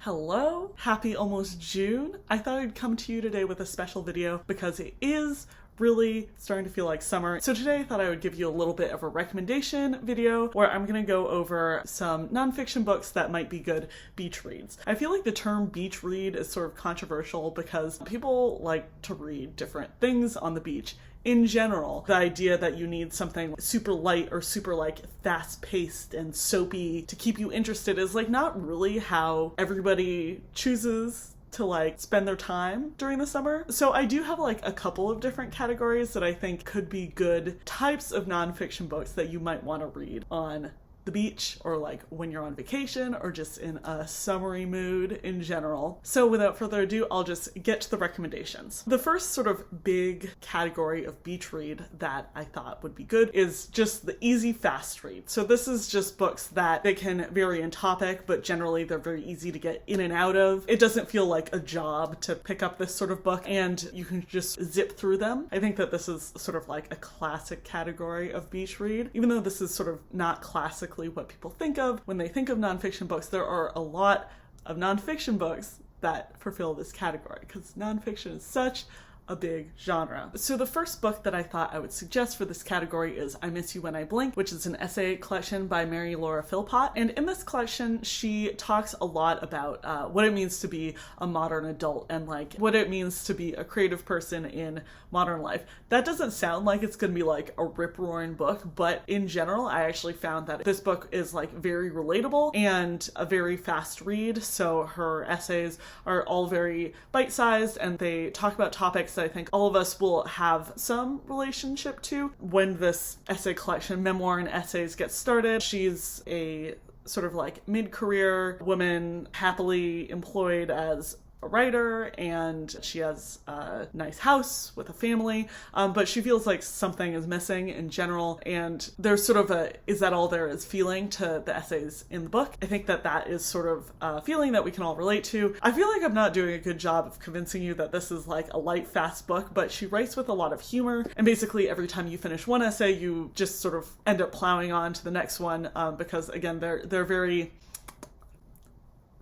Hello, happy almost June. I thought I'd come to you today with a special video because it is really starting to feel like summer. So today I thought I would give you a little bit of a recommendation video where I'm gonna go over some nonfiction books that might be good beach reads. I feel like the term beach read is sort of controversial because people like to read different things on the beach. In general, the idea that you need something super light or super fast-paced and soapy to keep you interested is not really how everybody chooses to spend their time during the summer. So I do have a couple of different categories that I think could be good types of nonfiction books that you might want to read on the beach or when you're on vacation or just in a summery mood in general. So without further ado, I'll just get to the recommendations. The first sort of big category of beach read that I thought would be good is just the easy fast read. So this is just books that they can vary in topic, but generally they're very easy to get in and out of. It doesn't feel like a job to pick up this sort of book and you can just zip through them. I think that this is sort of a classic category of beach read, even though this is sort of not classically what people think of when they think of nonfiction books. There are a lot of nonfiction books that fulfill this category because nonfiction is such a big genre. So the first book that I thought I would suggest for this category is I Miss You When I Blink, which is an essay collection by Mary Laura Philpott. And in this collection, she talks a lot about what it means to be a modern adult and what it means to be a creative person in modern life. That doesn't sound like it's gonna be a rip-roaring book, but in general, I actually found that this book is very relatable and a very fast read. So her essays are all very bite-sized and they talk about topics that I think all of us will have some relationship to. When this essay collection, Memoir and Essays, gets started, she's a sort of mid-career woman, happily employed as a writer, and she has a nice house with a family, but she feels like something is missing in general, and there's sort of a is that all there is feeling to the essays in the book. I think that that is sort of a feeling that we can all relate to. I feel like I'm not doing a good job of convincing you that this is a light, fast book, but she writes with a lot of humor, and basically every time you finish one essay, you just sort of end up plowing on to the next one, because again, they're very,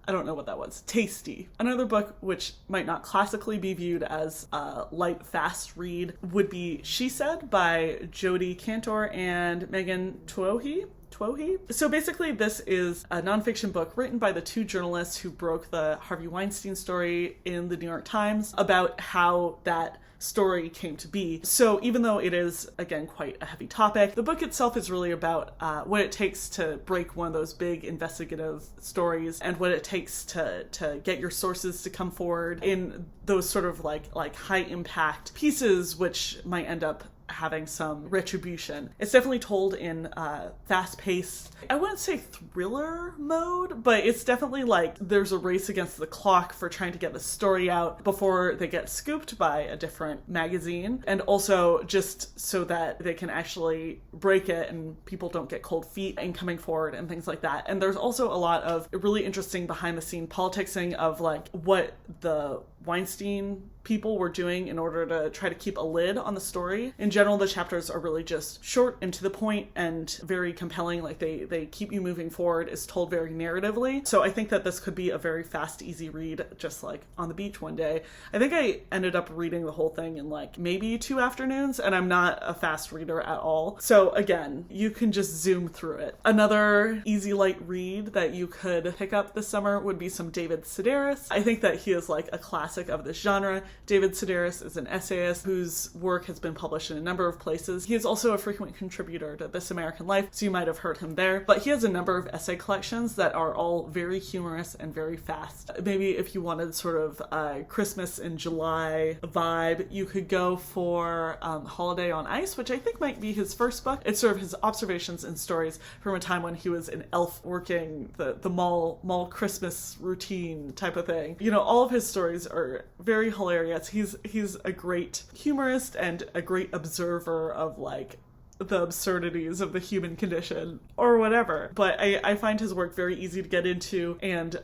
I don't know what that was, tasty. Another book which might not classically be viewed as a light, fast read would be She Said by Jodi, Kantor, and Megan Twohey. So basically this is a nonfiction book written by the two journalists who broke the Harvey Weinstein story in the New York Times about how that story came to be. So even though it is, again, quite a heavy topic, the book itself is really about what it takes to break one of those big investigative stories and what it takes to get your sources to come forward in those sort of high impact pieces which might end up having some retribution. It's definitely told in fast-paced, I wouldn't say thriller mode, but it's definitely there's a race against the clock for trying to get the story out before they get scooped by a different magazine, and also just so that they can actually break it and people don't get cold feet in coming forward and things like that. And there's also a lot of really interesting behind-the-scene politicsing of what the Weinstein people were doing in order to try to keep a lid on the story. In general, the chapters are really just short and to the point and very compelling. They keep you moving forward. It's told very narratively. So I think that this could be a very fast, easy read, just on the beach one day. I think I ended up reading the whole thing in maybe 2 afternoons, and I'm not a fast reader at all. So again, you can just zoom through it. Another easy, light read that you could pick up this summer would be some David Sedaris. I think that he is a classic of this genre. David Sedaris is an essayist whose work has been published in a number of places. He is also a frequent contributor to This American Life, so you might have heard him there. But he has a number of essay collections that are all very humorous and very fast. Maybe if you wanted sort of a Christmas in July vibe, you could go for Holiday on Ice, which I think might be his first book. It's sort of his observations and stories from a time when he was an elf working the mall Christmas routine type of thing. All of his stories are very hilarious. He's a great humorist and a great observer of the absurdities of the human condition or whatever. But I find his work very easy to get into and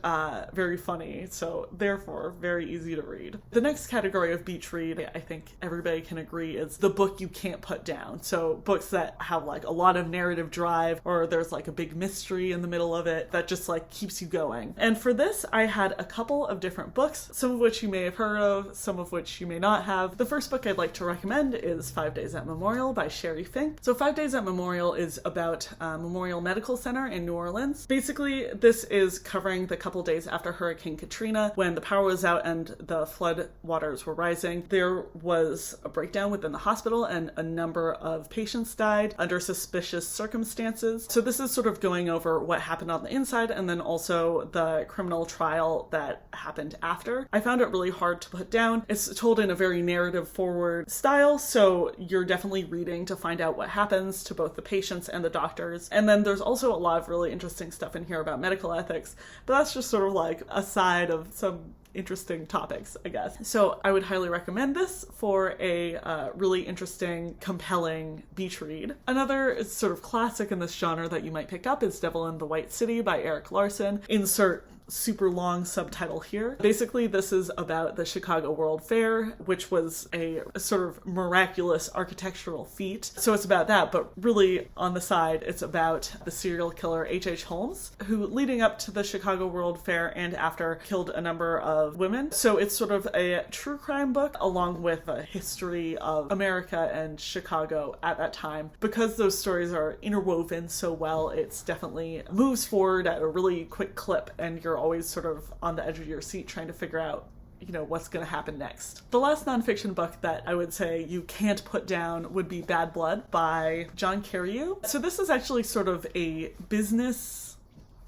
very funny, so therefore very easy to read. The next category of beach read, I think everybody can agree, is the book you can't put down. So books that have like a lot of narrative drive, or there's like a big mystery in the middle of it that just like keeps you going. And for this, I had a couple of different books, some of which you may have heard of, some of which you may not have. The first book I'd like to recommend is 5 Days at Memorial by Sheri Fink. So 5 Days at Memorial is about Memorial Medical Center in New Orleans. Basically, this is covering the couple days after Hurricane Katrina, when the power was out and the flood waters were rising. There was a breakdown within the hospital and a number of patients died under suspicious circumstances. So this is sort of going over what happened on the inside and then also the criminal trial that happened after. I found it really hard to put down. It's told in a very narrative forward style, so you're definitely reading to find out what happens to both the patients and the doctors. And then there's also a lot of really interesting stuff in here about medical ethics, but that's just sort of like a side of some interesting topics, I guess. So I would highly recommend this for a really interesting, compelling beach read. Another sort of classic in this genre that you might pick up is Devil in the White City by Erik Larson. Insert super long subtitle here. Basically, this is about the Chicago World Fair, which was a sort of miraculous architectural feat. So it's about that, but really on the side, it's about the serial killer H.H. Holmes, who leading up to the Chicago World Fair and after killed a number of women. So it's sort of a true crime book along with a history of America and Chicago at that time. Because those stories are interwoven so well, it's definitely moves forward at a really quick clip, and you're always sort of on the edge of your seat trying to figure out, you know, what's going to happen next. The last nonfiction book that I would say you can't put down would be Bad Blood by John Carreyrou. So this is actually sort of a business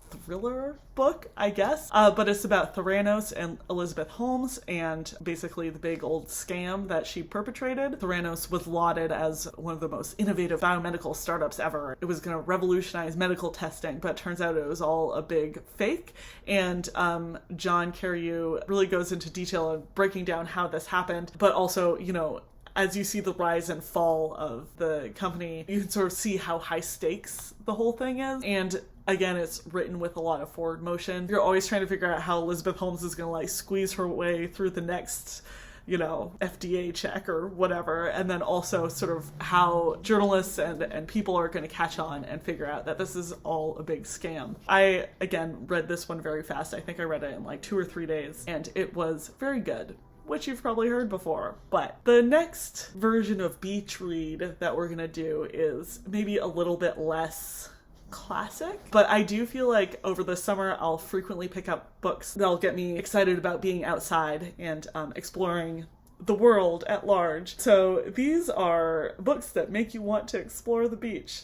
thriller book, I guess, but it's about Theranos and Elizabeth Holmes and basically the big old scam that she perpetrated. Theranos was lauded as one of the most innovative biomedical startups ever. It was going to revolutionize medical testing, but it turns out it was all a big fake. And John Carreyrou really goes into detail of breaking down how this happened, but also, you know, as you see the rise and fall of the company, you can sort of see how high stakes the whole thing is. And again, it's written with a lot of forward motion. You're always trying to figure out how Elizabeth Holmes is going to like squeeze her way through the next, you know, FDA check or whatever. And then also sort of how journalists and people are going to catch on and figure out that this is all a big scam. I, again, read this one very fast. I think I read it in like 2 or 3 days, and it was very good, which you've probably heard before. But the next version of beach read that we're gonna do is maybe a little bit less classic, but I do feel like over the summer I'll frequently pick up books that'll get me excited about being outside and exploring the world at large. So these are books that make you want to explore the beach.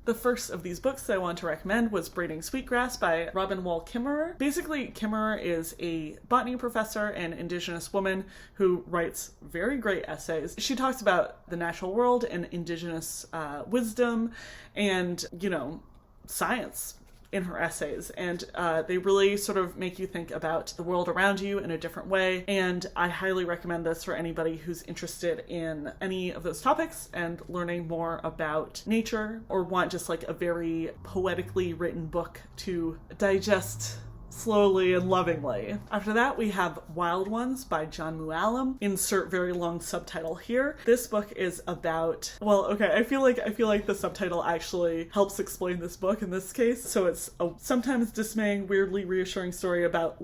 The first of these books that I want to recommend was Braiding Sweetgrass by Robin Wall Kimmerer. Basically, Kimmerer is a botany professor and indigenous woman who writes very great essays. She talks about the natural world and indigenous wisdom and, you know, science in her essays, and they really sort of make you think about the world around you in a different way, and I highly recommend this for anybody who's interested in any of those topics and learning more about nature, or want just like a very poetically written book to digest slowly and lovingly. After that, we have Wild Ones by John Mooallem. Insert very long subtitle here. This book is about, well, okay, I feel like the subtitle actually helps explain this book in this case. So it's a sometimes dismaying, weirdly reassuring story about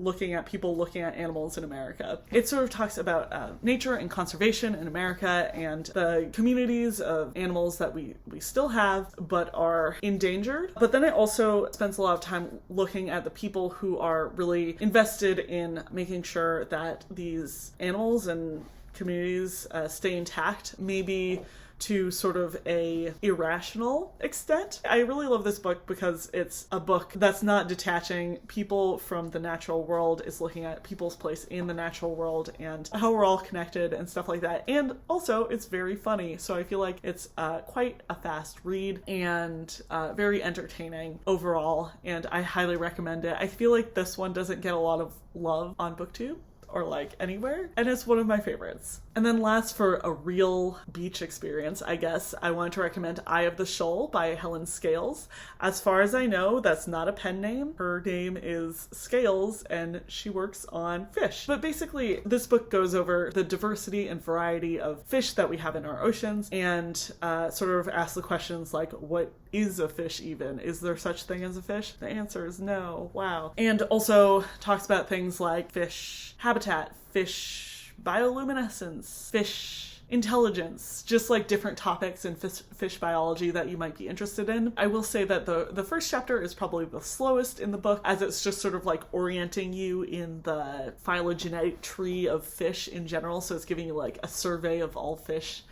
people looking at animals in America. It sort of talks about nature and conservation in America and the communities of animals that we still have but are endangered. But then it also spends a lot of time looking at the people who are really invested in making sure that these animals and communities stay intact, maybe to sort of a irrational extent. I really love this book because it's a book that's not detaching people from the natural world. It's looking at people's place in the natural world and how we're all connected and stuff like that. And also it's very funny. So I feel like it's quite a fast read and very entertaining overall. And I highly recommend it. I feel like this one doesn't get a lot of love on BookTube or like anywhere. And it's one of my favorites. And then last, for a real beach experience, I guess, I want to recommend Eye of the Shoal by Helen Scales. As far as I know, that's not a pen name. Her name is Scales, and she works on fish. But basically, this book goes over the diversity and variety of fish that we have in our oceans, and sort of asks the questions like, what is a fish even? Is there such thing as a fish? The answer is no. Wow. And also talks about things like fish habitat, fish bioluminescence, fish intelligence, just like different topics in fish biology that you might be interested in. I will say that the first chapter is probably the slowest in the book, as it's just sort of like orienting you in the phylogenetic tree of fish in general, so it's giving you like a survey of all fish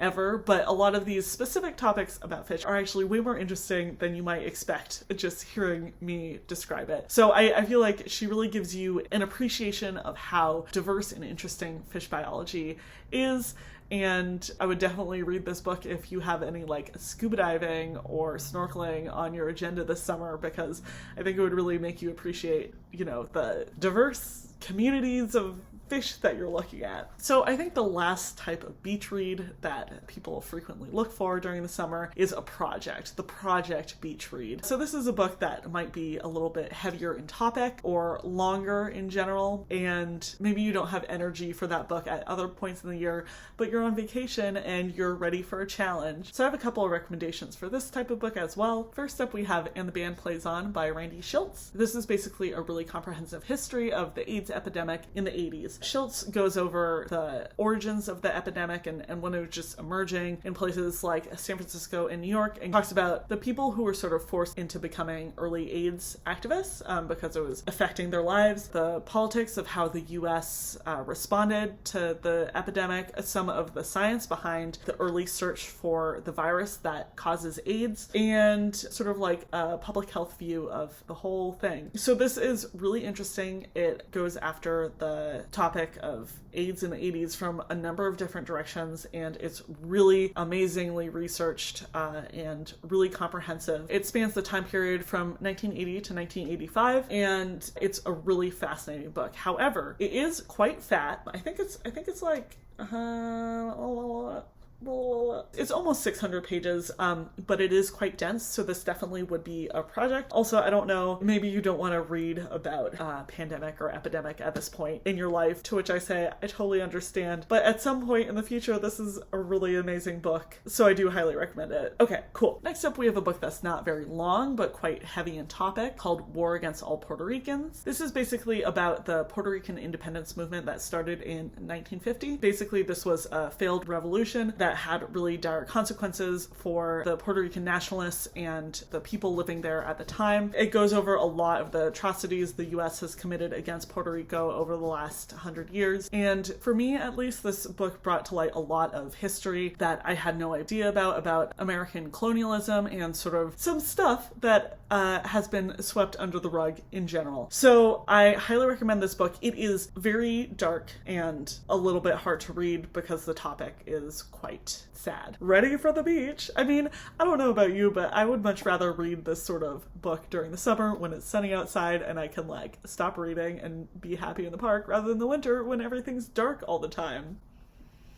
ever, but a lot of these specific topics about fish are actually way more interesting than you might expect just hearing me describe it. So I feel like she really gives you an appreciation of how diverse and interesting fish biology is, and I would definitely read this book if you have any like scuba diving or snorkeling on your agenda this summer, because I think it would really make you appreciate, you know, the diverse communities of fish that you're looking at. So I think the last type of beach read that people frequently look for during the summer is a project, the project beach read. So this is a book that might be a little bit heavier in topic or longer in general, and maybe you don't have energy for that book at other points in the year, but you're on vacation and you're ready for a challenge. So I have a couple of recommendations for this type of book as well. First up, we have And the Band Plays On by Randy Shilts. This is basically a really comprehensive history of the AIDS epidemic in the 80s. Shilts goes over the origins of the epidemic and when it was just emerging in places like San Francisco and New York, and talks about the people who were sort of forced into becoming early AIDS activists because it was affecting their lives, the politics of how the US responded to the epidemic, some of the science behind the early search for the virus that causes AIDS, and sort of like a public health view of the whole thing. So this is really interesting. It goes after the topic of AIDS in the 80s from a number of different directions, and it's really amazingly researched and really comprehensive. It spans the time period from 1980 to 1985, and it's a really fascinating book. However, it is quite fat. I think it's like it's almost 600 pages, but it is quite dense, so this definitely would be a project. Also, I don't know, maybe you don't want to read about pandemic or epidemic at this point in your life, to which I say I totally understand, but at some point in the future, this is a really amazing book, so I do highly recommend it. Okay, cool. Next up, we have a book that's not very long, but quite heavy in topic, called War Against All Puerto Ricans. This is basically about the Puerto Rican independence movement that started in 1950. Basically, this was a failed revolution that had really dire consequences for the Puerto Rican nationalists and the people living there at the time. It goes over a lot of the atrocities the US has committed against Puerto Rico over the last 100 years. And for me, at least, this book brought to light a lot of history that I had no idea about American colonialism and sort of some stuff that has been swept under the rug in general. So I highly recommend this book. It is very dark and a little bit hard to read because the topic is quite sad. Ready for the beach? I mean, I don't know about you, but I would much rather read this sort of book during the summer when it's sunny outside and I can like stop reading and be happy in the park, rather than the winter when everything's dark all the time.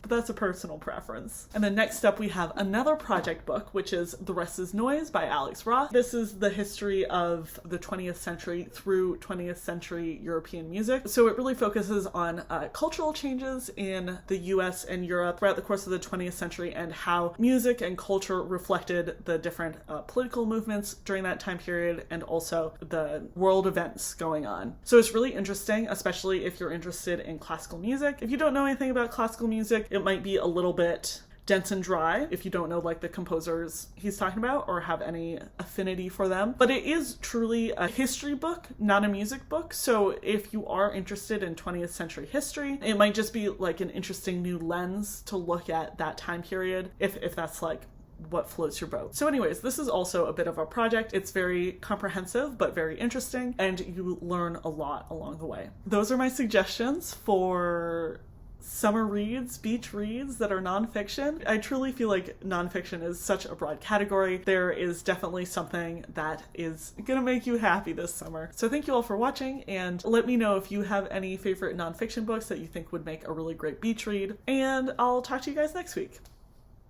But that's a personal preference. And then next up we have another project book, which is The Rest is Noise by Alex Ross. This is the history of the 20th century through 20th century European music. So it really focuses on cultural changes in the US and Europe throughout the course of the 20th century and how music and culture reflected the different political movements during that time period and also the world events going on. So it's really interesting, especially if you're interested in classical music. If you don't know anything about classical music, it might be a little bit dense and dry if you don't know like the composers he's talking about or have any affinity for them. But it is truly a history book, not a music book. So if you are interested in 20th century history, it might just be like an interesting new lens to look at that time period if that's like what floats your boat. So anyways, this is also a bit of a project. It's very comprehensive, but very interesting, and you learn a lot along the way. Those are my suggestions for summer reads, beach reads that are nonfiction. I truly feel like nonfiction is such a broad category. There is definitely something that is gonna make you happy this summer. So thank you all for watching, and let me know if you have any favorite nonfiction books that you think would make a really great beach read, and I'll talk to you guys next week.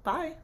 Bye!